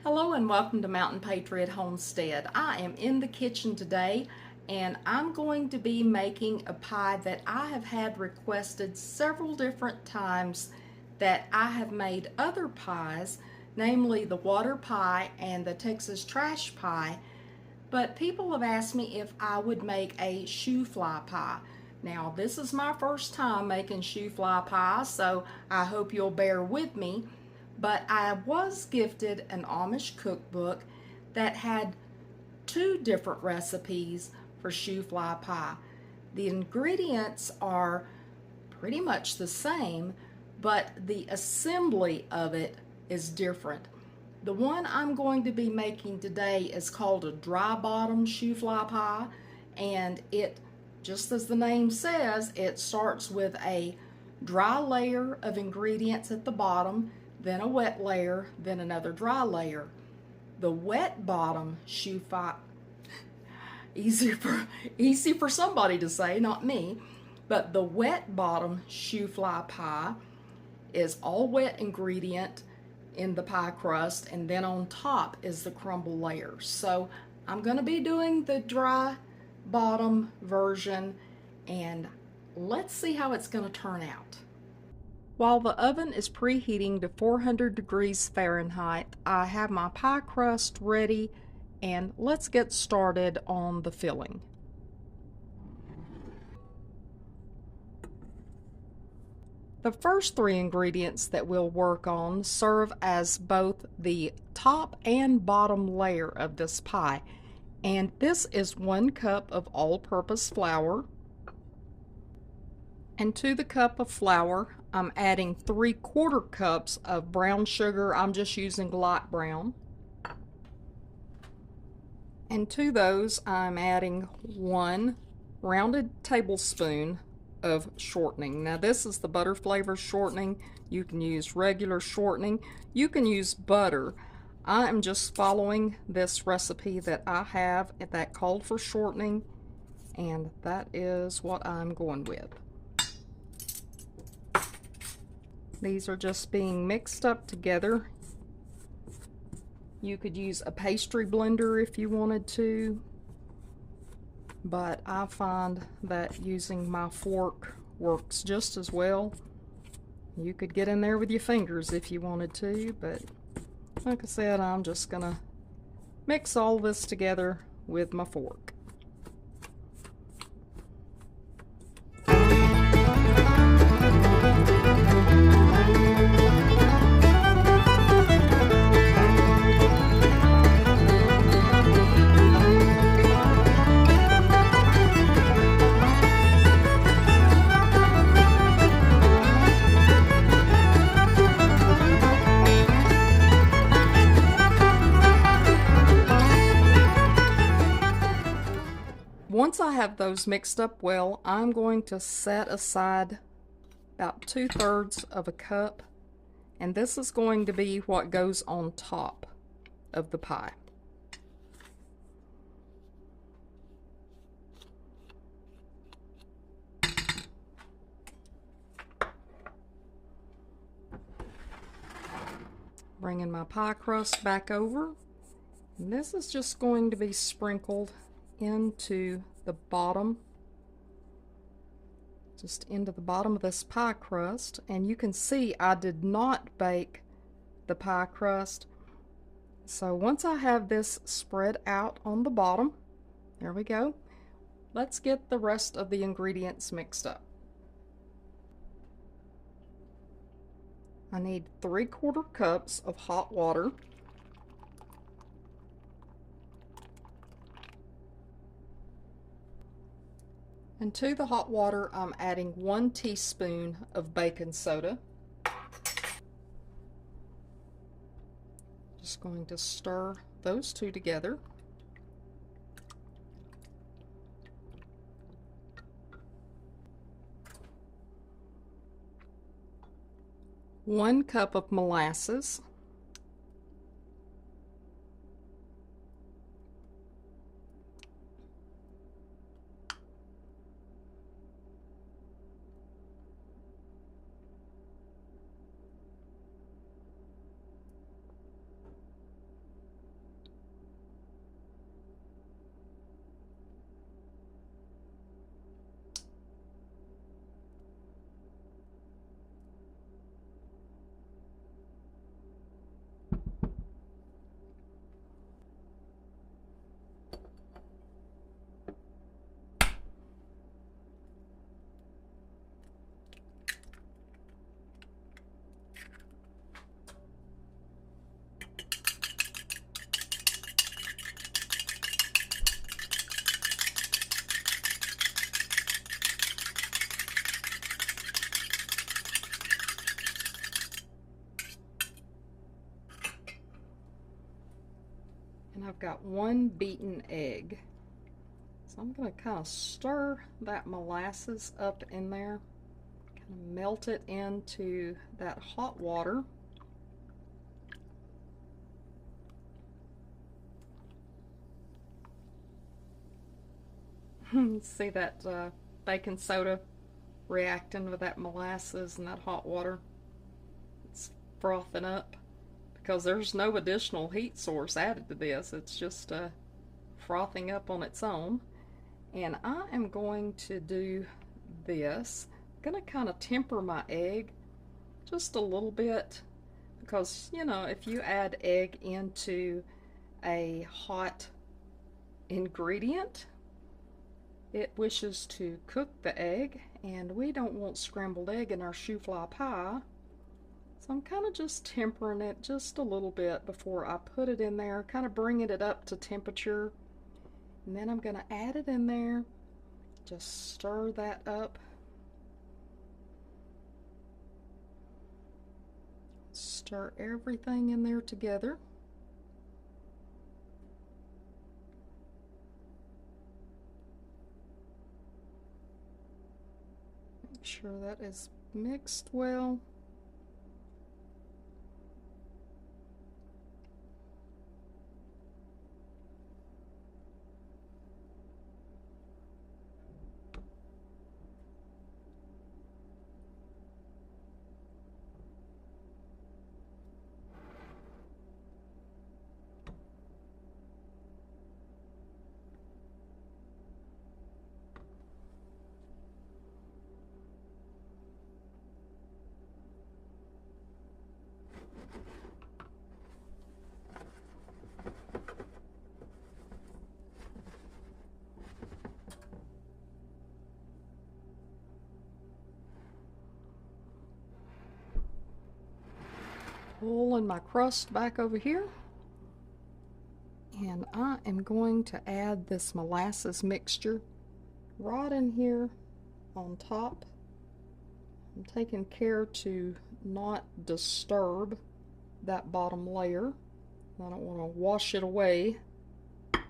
Hello and welcome to Mountain Patriot Homestead. I am in the kitchen today and I'm going to be making a pie that I have had requested several different times that I have made other pies, namely the water pie and the Texas trash pie, but people have asked me if I would make a shoofly pie. Now this is my first time making shoofly pie, so I hope you'll bear with me. But I was gifted an Amish cookbook that had two different recipes for shoofly pie. The ingredients are pretty much the same, but the assembly of it is different. The one I'm going to be making today is called a dry bottom shoofly pie, and it, just as the name says, it starts with a dry layer of ingredients at the bottom, then a wet layer, then another dry layer. The wet bottom shoofly, easy for somebody to say, not me, but the wet bottom shoofly pie is all wet ingredient in the pie crust, and then on top is the crumble layer. So I'm going to be doing the dry bottom version, and let's see how it's going to turn out. While the oven is preheating to 400 degrees Fahrenheit, I have my pie crust ready, and let's get started on the filling. The first three ingredients that we'll work on serve as both the top and bottom layer of this pie, and this is 1 cup of all-purpose flour. And to the cup of flour, I'm adding 3/4 cups of brown sugar. I'm just using light brown. And to those, I'm adding 1 rounded tablespoon of shortening. Now this is the butter flavor shortening. You can use regular shortening. You can use butter. I am just following this recipe that I have that called for shortening, and that is what I'm going with. These are just being mixed up together. You could use a pastry blender if you wanted to, but I find that using my fork works just as well. You could get in there with your fingers if you wanted to, but like I said, I'm just gonna mix all this together with my fork. Once I have those mixed up well, I'm going to set aside about 2/3 of a cup, and this is going to be what goes on top of the pie. Bringing my pie crust back over, and this is just going to be sprinkled into the bottom, just into the bottom of this pie crust. And you can see I did not bake the pie crust. So once I have this spread out on the bottom, there we go, let's get the rest of the ingredients mixed up. I need 3/4 cups of hot water. And to the hot water, I'm adding 1 teaspoon of baking soda. Just going to stir those two together. One cup of molasses. And I've got 1 beaten egg. So I'm going to kind of stir that molasses up in there, kind of melt it into that hot water. See that baking soda reacting with that molasses and that hot water? It's frothing up because there's no additional heat source added to this. It's just frothing up on its own. And I am going to do this. I'm going to kind of temper my egg just a little bit because, you know, if you add egg into a hot ingredient, it wishes to cook the egg, and we don't want scrambled egg in our shoofly pie. So I'm kind of just tempering it just a little bit before I put it in there, kind of bringing it up to temperature. And then I'm going to add it in there, just stir that up. Stir everything in there together. Make sure that is mixed well. Pulling my crust back over here, and I am going to add this molasses mixture right in here on top. I'm taking care to not disturb that bottom layer. I don't want to wash it away. And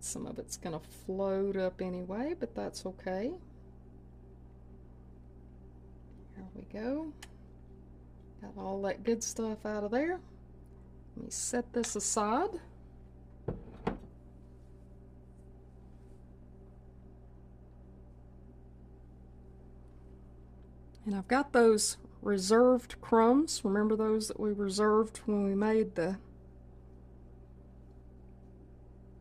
some of it's going to float up anyway, but that's okay. Here we go. Got all that good stuff out of there. Let me set this aside. And I've got those reserved crumbs. Remember those that we reserved when we made the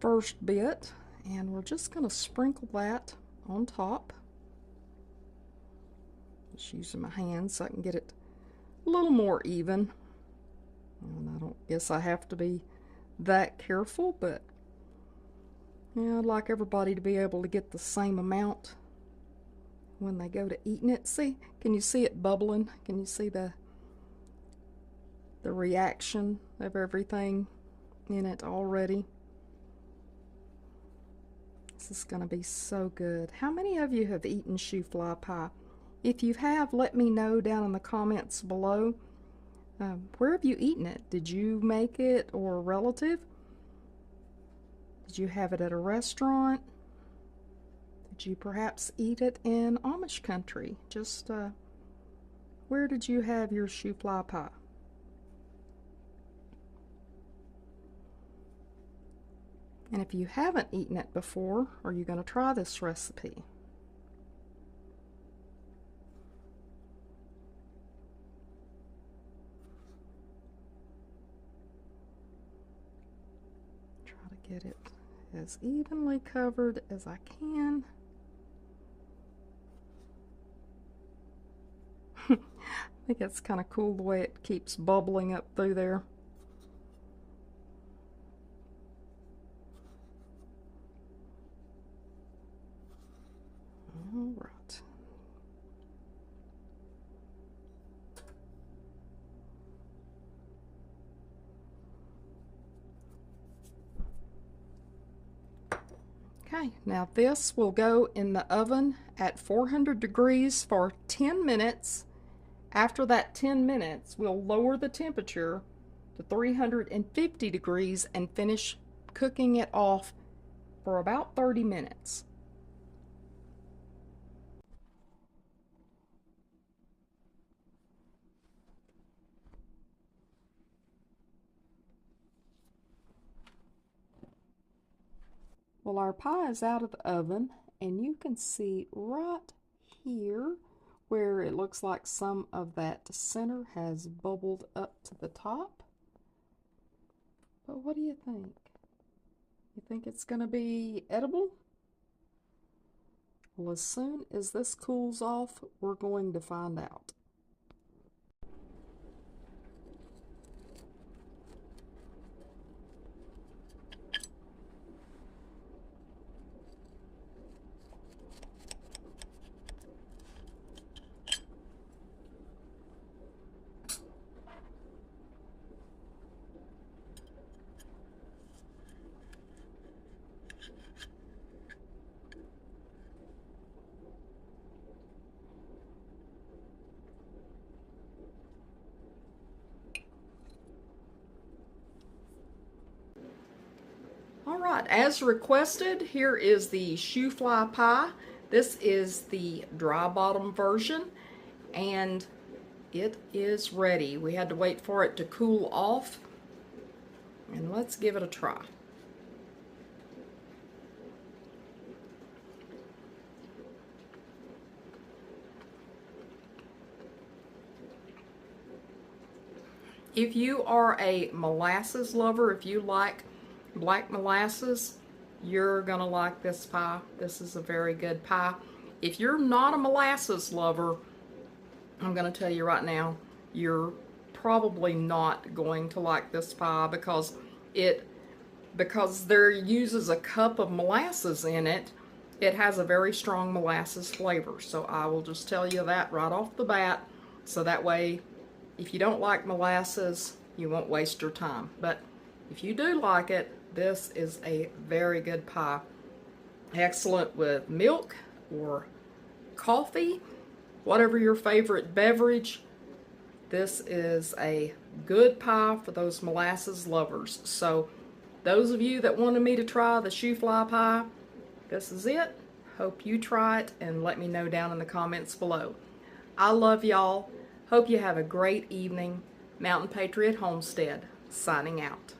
first bit? And we're just going to sprinkle that on top. Just using my hands so I can get it a little more even. And I don't guess I have to be that careful, but yeah, I'd like everybody to be able to get the same amount when they go to eating it. See, can you see it bubbling? Can you see the reaction of everything in it already? This is going to be so good. How many of you have eaten shoofly pie? If you have, let me know down in the comments below. Where have you eaten it? Did you make it or a relative? Did you have it at a restaurant? Did you perhaps eat it in Amish country? Just where did you have your shoofly pie? And if you haven't eaten it before, are you going to try this recipe? Get it as evenly covered as I can. I think it's kind of cool the way it keeps bubbling up through there. All right. Okay, now this will go in the oven at 400 degrees for 10 minutes. After that 10 minutes, we'll lower the temperature to 350 degrees and finish cooking it off for about 30 minutes. Well, our pie is out of the oven, and you can see right here where it looks like some of that center has bubbled up to the top. But what do you think? You think it's going to be edible? Well, as soon as this cools off, we're going to find out. All right, as requested, here is the shoofly pie. This is the dry bottom version, and it is ready. We had to wait for it to cool off, and let's give it a try. If you are a molasses lover, if you like black molasses, you're gonna like this pie. This is a very good pie. If you're not a molasses lover, I'm gonna tell you right now, you're probably not going to like this pie because there uses a cup of molasses in it. It has a very strong molasses flavor. So I will just tell you that right off the bat, so that way if you don't like molasses, you won't waste your time. But if you do like it, this is a very good pie. Excellent with milk or coffee, whatever your favorite beverage. This is a good pie for those molasses lovers. So those of you that wanted me to try the shoofly pie, this is it. Hope you try it and let me know down in the comments below. I love y'all. Hope you have a great evening. Mountain Patriot Homestead, signing out.